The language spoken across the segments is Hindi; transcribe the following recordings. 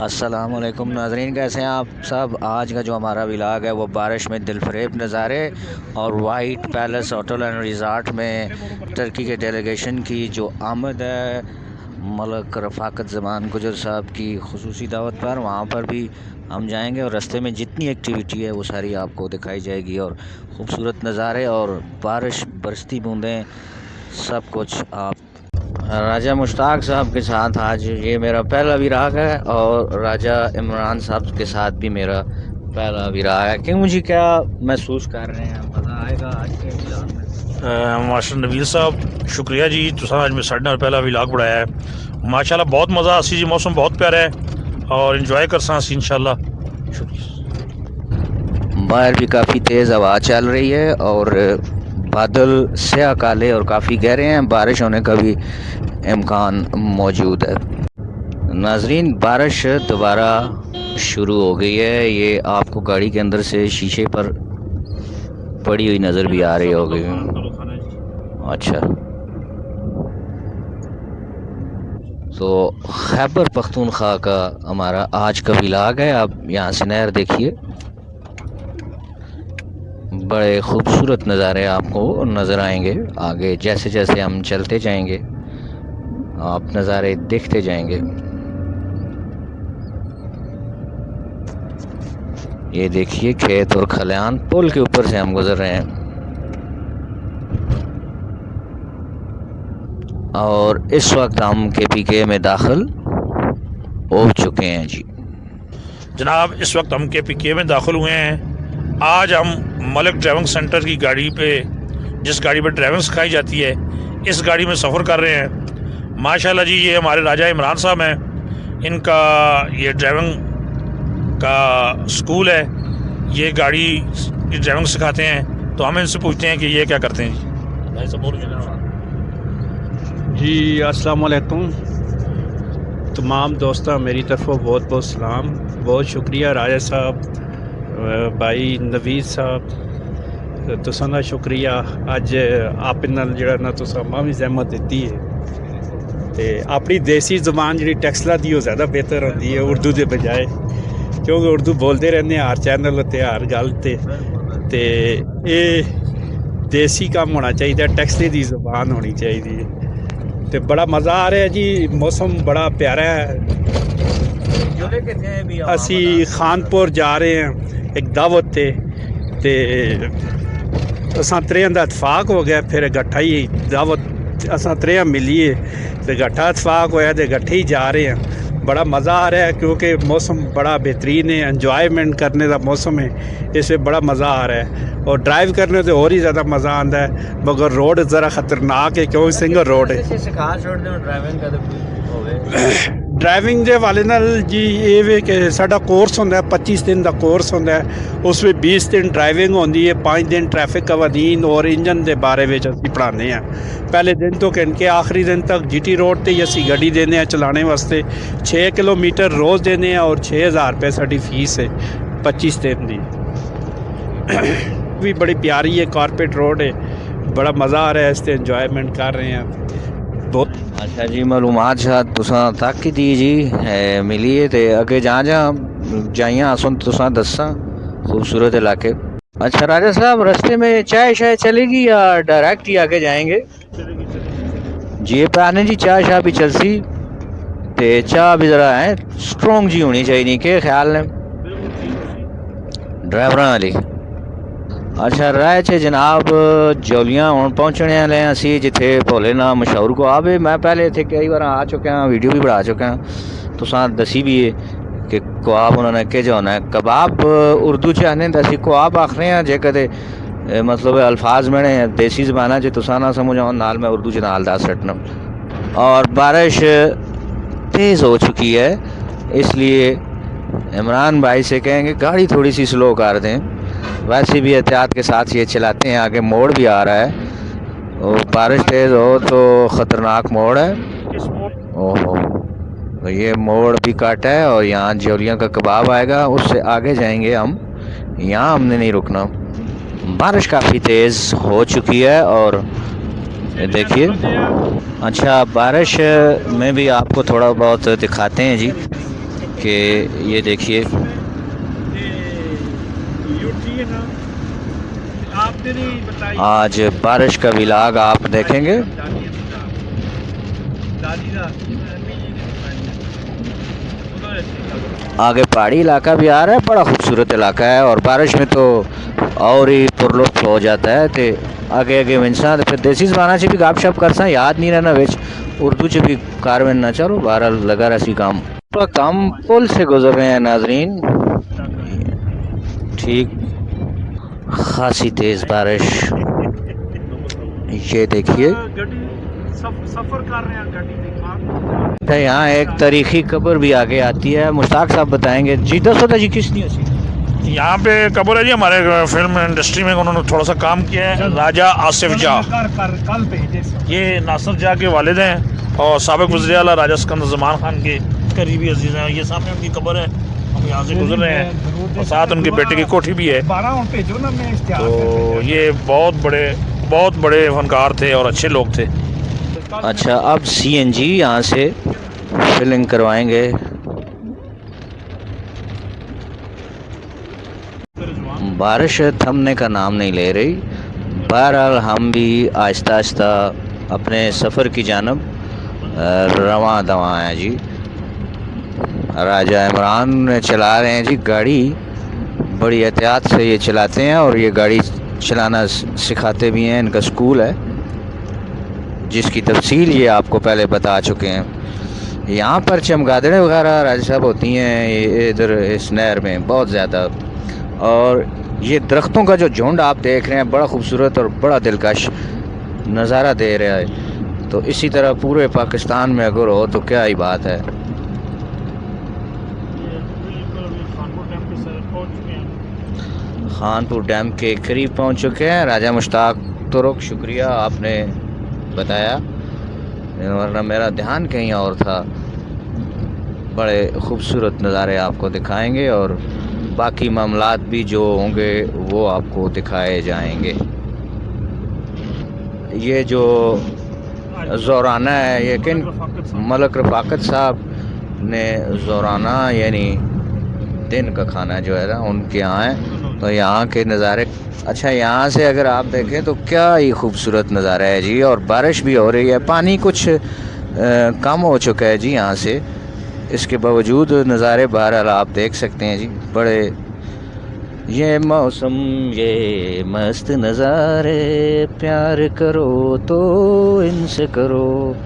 अस्सलामुअलैकुम नाज़रीन, कैसे हैं आप सब। आज का जो हमारा व्लॉग है वो बारिश में दिलफरेब नज़ारे और white palace hotel and resort में टर्की के डेलीगेशन की जो आमद है मलक रफ़ाकत ज़मान गुजर साहब की खुसूसी दावत पर, वहाँ पर भी हम जाएंगे और रास्ते में जितनी एक्टिविटी है वो सारी आपको दिखाई जाएगी और ख़ूबसूरत नज़ारे और बारिश बरसती बूँदें सब कुछ आप राजा मुश्ताक साहब के साथ आज ये मेरा पहला विराग है और राजा इमरान साहब के साथ भी मेरा पहला विराग है कि मुझे क्या महसूस कर रहे हैं, मज़ा आएगा आज के विराग में। मास्टर नबील साहब शुक्रिया जी, तुसा अज मैं साढ़े नाल पहला विलाग बनाया है। माशाल्लाह बहुत मज़ा आसी जी, मौसम बहुत प्यारा है और इंजॉय कर सी इंशाल्लाह। शुक्रिया। बाहर भी काफ़ी तेज़ हवा चल रही है और बादल स्याह काले और काफ़ी गहरे हैं, बारिश होने का भी इम्कान मौजूद है। नाजरीन, बारिश दोबारा शुरू हो गई है। ये आपको गाड़ी के अंदर से शीशे पर पड़ी हुई नज़र भी आ रही होगी। अच्छा, तो खैबर पख्तूनख्वा का हमारा आज का व्लॉग है। आप यहाँ से नहर देखिए, बड़े खूबसूरत नज़ारे आपको नज़र आएंगे। आगे जैसे जैसे हम चलते जाएंगे आप नज़ारे देखते जाएंगे। ये देखिए खेत और खलियान, पुल के ऊपर से हम गुजर रहे हैं और इस वक्त हम KPK में दाखिल हो चुके हैं जी। जनाब, इस वक्त हम KPK में दाखिल हुए हैं। आज हम मलिक ड्राइविंग सेंटर की गाड़ी पे, जिस गाड़ी पे ड्राइविंग सिखाई जाती है, इस गाड़ी में सफ़र कर रहे हैं। माशाल्लाह जी, ये हमारे राजा इमरान साहब हैं, इनका ये ड्राइविंग का स्कूल है, ये गाड़ी की ड्राइविंग सिखाते हैं। तो हम इनसे पूछते हैं कि ये क्या करते हैं जी। अस्सलाम वालेकुम तमाम दोस्तों, मेरी तरफों बहुत बहुत सलाम। बहुत शुक्रिया राजा साहब, भाई नवीद साहब, तुसां दा शुक्रिया। अज आप नाल जिहड़ा ना तुसां मां भी जहमत दित्ती है ते अपनी देसी ज़बान जिहड़ी टेक्सला दी वो ज़्यादा बेहतर होंदी है उर्दू के बजाय, क्योंकि उर्दू बोलते रहने हर चैनल ते हर गल ते ये देसी काम होना चाहिए, टेक्सले दी ज़बान होनी चाहिए। तो बड़ा मज़ा आ रहा है जी, मौसम बड़ा प्यारा है। असी खानपुर जा रहे हैं एक दावत ते असां त्रेहां दा इतफाक हो गया, फिर गट्ठा ही दावत असां त्रेहां मिलिए तो गट्ठा इतफाक होया तो गट्ठे ही जा रहे हैं। बड़ा मज़ा आ रहा है क्योंकि मौसम बड़ा बेहतरीन है, एंजॉयमेंट करने का मौसम है, इसमें बड़ा मज़ा आ रहा है और ड्राइव करने से और ही ज़्यादा मज़ा आता है। मगर रोड ज़रा ख़तरनाक है क्योंकि सिंगल रोड है। ड्राइविंग के हवाले नाल जी ये वे कि साडा कोर्स होंदा है, 25 दिन का कोर्स होंदा है। उसमें 20 दिन ड्राइविंग होंदी है, 5 दिन ट्रैफिक कवानीन और इंजन के बारे में असीं पढ़ाने हैं। पहले दिन तो कह आखिरी दिन तक GT रोड ते ही असीं गड्डी देने हैं चलाने वास्ते। 6 किलोमीटर रोज़ देने हैं और 6000 रुपये साडी फीस है 25 दिन की। भी बड़ी प्यारी है, कारपेट रोड है, बड़ा मज़ा आ रहा है, इससे इंजॉयमेंट कर रहे हैं बहुत। अच्छा जी, मालूमात शायद तुसां तक ही दी जी है मिली है तो अगे जा जाइया सुन तुसां दसा खूबसूरत इलाके। अच्छा राजा साहब, रास्ते में चाय शाय चलेगी या डायरेक्ट ही आगे जाएंगे जी? पाने जी चाय शाह भी चलसी ते चाह भी ज़रा है स्ट्रोंग जी होनी चाहिए के ख्याल ने ड्राइवर वाली। अच्छा राय च जनाब, जौलियां हुण पहुँचने वाले हैं असी जिथे भोले ना मशहूर को आवे। मैं पहले इतने कई बार आ चुका हाँ, वीडियो भी बना चुका हाँ, तुसां दसी भी है कि कबाब उन्होंने के जो होना है। कबाब उर्दू च आने असी कबाब आखने हैं, जे कदे मतलब अल्फाज मैंने देसी ज़बाना च तुसां ना समझ आओ नाल मैं उर्दू च नाल दस सटना। और बारिश तेज़ हो चुकी है, इसलिए इमरान भाई से कहेंगे गाड़ी थोड़ी सी स्लो कर दें। वैसे भी एहतियात के साथ ये चलाते हैं, आगे मोड़ भी आ रहा है और बारिश तेज़ हो तो ख़तरनाक मोड़ है। ओहो, तो ये मोड़ भी काटा है और यहाँ जौलियाँ का कबाब आएगा, उससे आगे जाएंगे हम। यहाँ हमने नहीं रुकना। बारिश काफ़ी तेज़ हो चुकी है और देखिए। अच्छा, बारिश में भी आपको थोड़ा बहुत दिखाते हैं जी। कि ये देखिए आज बारिश का विलाग आप देखेंगे। आगे पहाड़ी इलाका भी आ रहा है, बड़ा खूबसूरत इलाका है और बारिश में तो और ही पुरलुत्फ हो जाता है। तो आगे आगे इंसान फिर देसी जबाना से भी गप शप कर सा याद नहीं रहना बिच उर्दू च भी कारवन ना चलो बहरहाल लगा रहा काम। तो कम पुल से गुजर रहे हैं नाजरीन, ठीक खासी तेज बारिश। ये देखिए सफर कर रहे हैं गाड़ी। यहाँ एक तारीखी कब्र भी आगे आती है, मुश्ताक साहब बताएंगे जी। दस होता जी किस नहीं यहाँ पे कब्र है जी, हमारे फिल्म इंडस्ट्री में उन्होंने थोड़ा सा काम किया है। राजा आसिफ जा, ये नासिर जा के वालिद हैं और साबिक वज़ीर आला राजा सिकंदर ज़मान खान के करीबी अजीज़ हैं। ये सामने उनकी कब्र है, हम यहाँ से गुजर रहे हैं और साथ उनके बेटे की कोठी भी है। तो ये बहुत बड़े फनकार थे और अच्छे लोग थे। अच्छा, अब CNG यहाँ से फिलिंग करवाएंगे। बारिश थमने का नाम नहीं ले रही। बहरहाल हम भी आहिस्ता आहिस्ता अपने सफ़र की जानब रवां दवा हैं जी। राजा इमरान चला रहे हैं जी गाड़ी, बड़ी एहतियात से ये चलाते हैं और ये गाड़ी चलाना सिखाते भी हैं। इनका स्कूल है जिसकी तफसील ये आपको पहले बता चुके हैं। यहाँ पर चमगादड़ें वगैरह राजा साहब होती हैं इधर इस नहर में बहुत ज़्यादा, और ये दरख्तों का जो झुंड आप देख रहे हैं बड़ा खूबसूरत और बड़ा दिलकश नज़ारा दे रहा है। तो इसी तरह पूरे पाकिस्तान में अगर हो तो क्या ही बात है। खानपुर डैम के करीब पहुँच चुके हैं। राजा मुश्ताक तुरुक, शुक्रिया आपने बताया, वरना मेरा ध्यान कहीं और था। बड़े खूबसूरत नज़ारे आपको दिखाएंगे और बाकी मामलात भी जो होंगे वो आपको दिखाए जाएंगे। ये जो ज़ोराना है, ये किन मलक रफ़ाकत साहब ने ज़ोराना यानी दिन का खाना जो है ना उनके यहाँ है। तो यहाँ के नज़ारे अच्छा, यहाँ से अगर आप देखें तो क्या ही खूबसूरत नज़ारा है जी। और बारिश भी हो रही है, पानी कुछ कम हो चुका है जी यहाँ से, इसके बावजूद नज़ारे बहरहाल आप देख सकते हैं जी। बड़े ये मौसम ये मस्त नज़ारे, प्यार करो तो इनसे करो।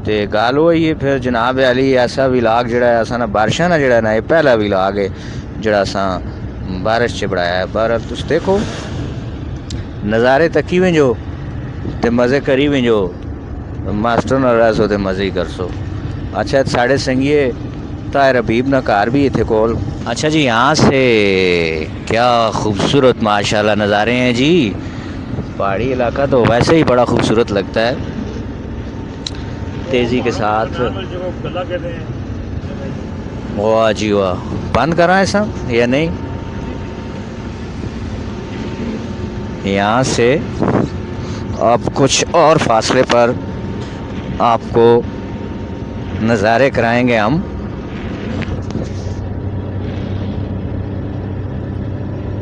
ते गल होई है फिर जनाब अली ऐसा विलाग जड़ा असा ना बारिशा ना जड़ा ना ये पहला विलाग है जड़ा असा बारिश च बनाया है। बहरहाल तुस देखो नज़ारे तकी वञो ते मज़े करी वञो, मास्टर न रहो तो मज़े ही कर सो। अच्छा, साढ़े संगिए ताहिर हबीब ना कार भी इतने कोल। अच्छा जी, यहाँ से क्या खूबसूरत माशाल्लाह नज़ारे हैं जी। पहाड़ी इलाका तो वैसे ही बड़ा खूबसूरत लगता है, तेज़ी के साथ। वाह जी वाह, बंद करा ऐसा या नहीं? यहाँ से अब कुछ और फासले पर आपको नज़ारे कराएंगे हम।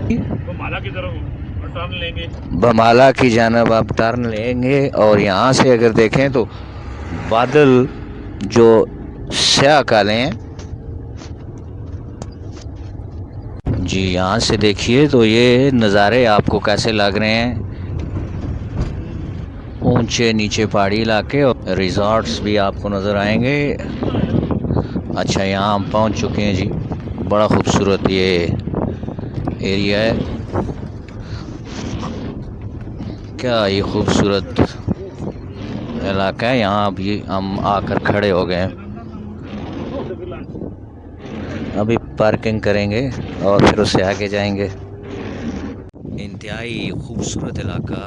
बमाला की तरफ टर्न लेंगे, बमाला की जानब आप टर्न लेंगे और यहाँ से अगर देखें तो बादल जो स्याह काले हैं जी। यहाँ से देखिए तो ये नज़ारे आपको कैसे लग रहे हैं, ऊंचे नीचे पहाड़ी इलाके और रिजॉर्ट्स भी आपको नज़र आएंगे। अच्छा, यहाँ हम पहुँच चुके हैं जी। बड़ा खूबसूरत ये एरिया है, क्या ये खूबसूरत इलाका है। यहाँ अभी हम आकर खड़े हो गए हैं, अभी पार्किंग करेंगे और फिर उससे आगे जाएंगे। इंतहाई खूबसूरत इलाका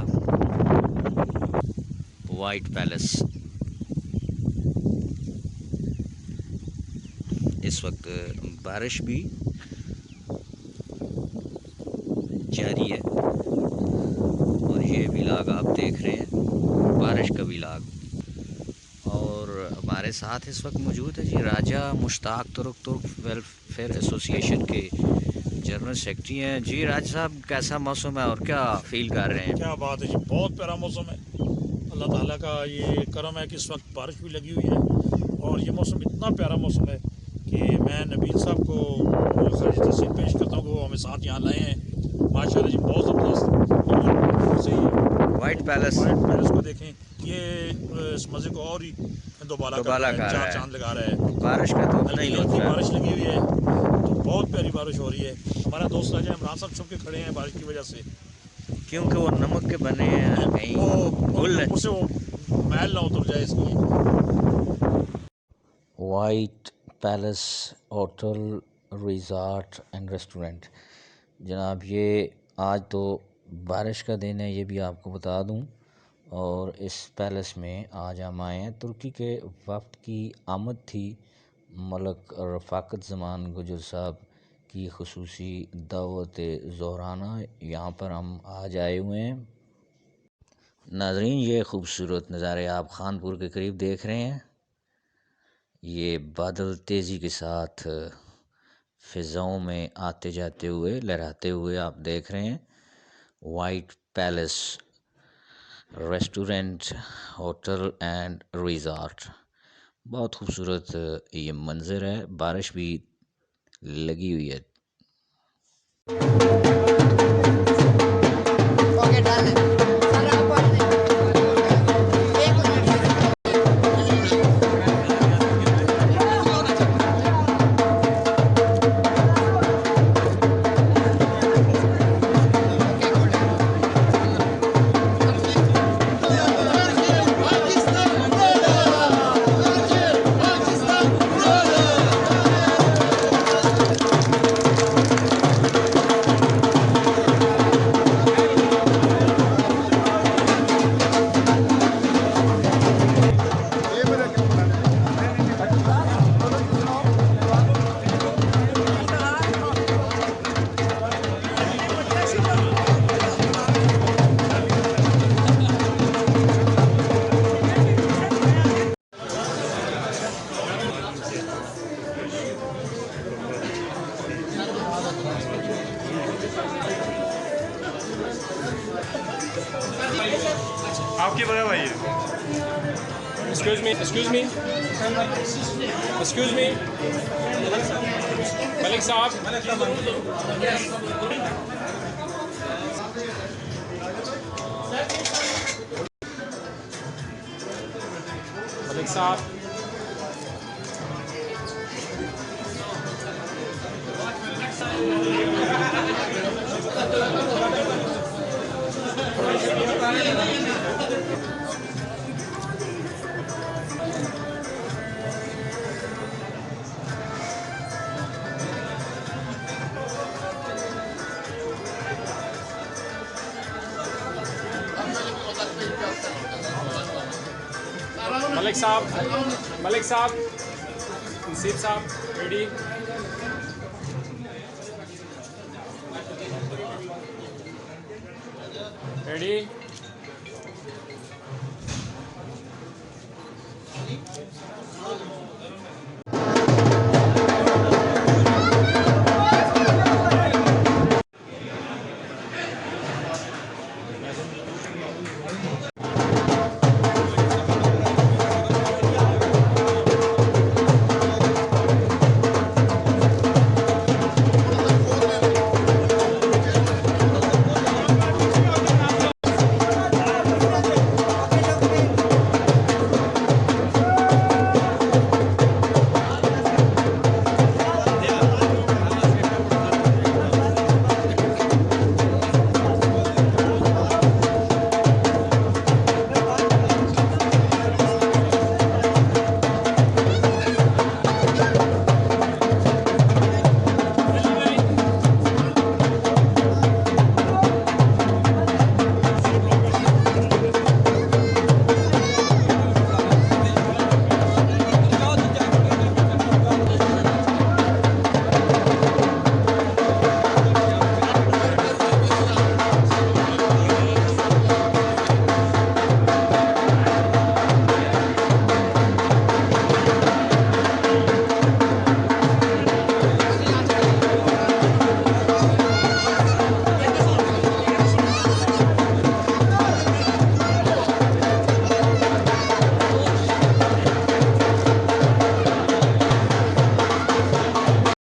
वाइट पैलेस। इस वक्त बारिश भी जारी है और ये विलाग आप देख रहे हैं बारिश का विलाग। और हमारे हमारे साथ इस वक्त मौजूद है जी राजा मुश्ताक तुर्क वेलफेयर एसोसिएशन के जनरल सेक्रेटरी हैं जी। राजा साहब, कैसा मौसम है और क्या फील कर रहे हैं? क्या बात है जी, बहुत प्यारा मौसम है। अल्लाह ताला का ये करम है कि इस वक्त बारिश भी लगी हुई है और ये मौसम इतना प्यारा मौसम है कि मैं नबील साहब को खारिज तहसीन पेश करता हूँ कि वो हमें साथ यहाँ लाए हैं। माशाल्लाह जी, बहुत ज़बरदस्त। सही है। वाइट पैलेस को देखें, ये इस मज़े को और ही दोबारा कर रहा है, चार चांद लगा रहा है। बारिश का तो हल्की हल्की बारिश लगी हुई है, तो बहुत प्यारी बारिश हो रही है। हमारा दोस्त राजा इमरान साहब छुप के खड़े हैं बारिश की वजह से, क्योंकि वो नमक के बने हैं, कहीं उससे वो मैल ना उतर जाए इसलिए। White palace hotel resort and restaurant जनाब, ये आज तो बारिश का दिन है, ये भी आपको बता दूं। और इस पैलेस में आज हम आए हैं। तुर्की के वफ़द की आमद थी मलक रफ़ाकत ज़मान गुजर साहब की खुसूसी दावत ज़ोहराना, यहाँ पर हम आज आए हुए हैं। नाज़रीन, ये खूबसूरत नज़ारे आप खानपुर के करीब देख रहे हैं। ये बादल तेज़ी के साथ फ़िज़ाओं में आते जाते हुए, लहराते हुए आप देख रहे हैं। White palace restaurant, hotel and resort, बहुत खूबसूरत ये मंज़र है। बारिश भी लगी हुई है। आपकी वजह भाई है। Excuse me, excuse me, excuse me, Malik साहब, मलिक साहब, मलिक साहब, मलिक साहब, नसीब साहब, रेडी, रेडी।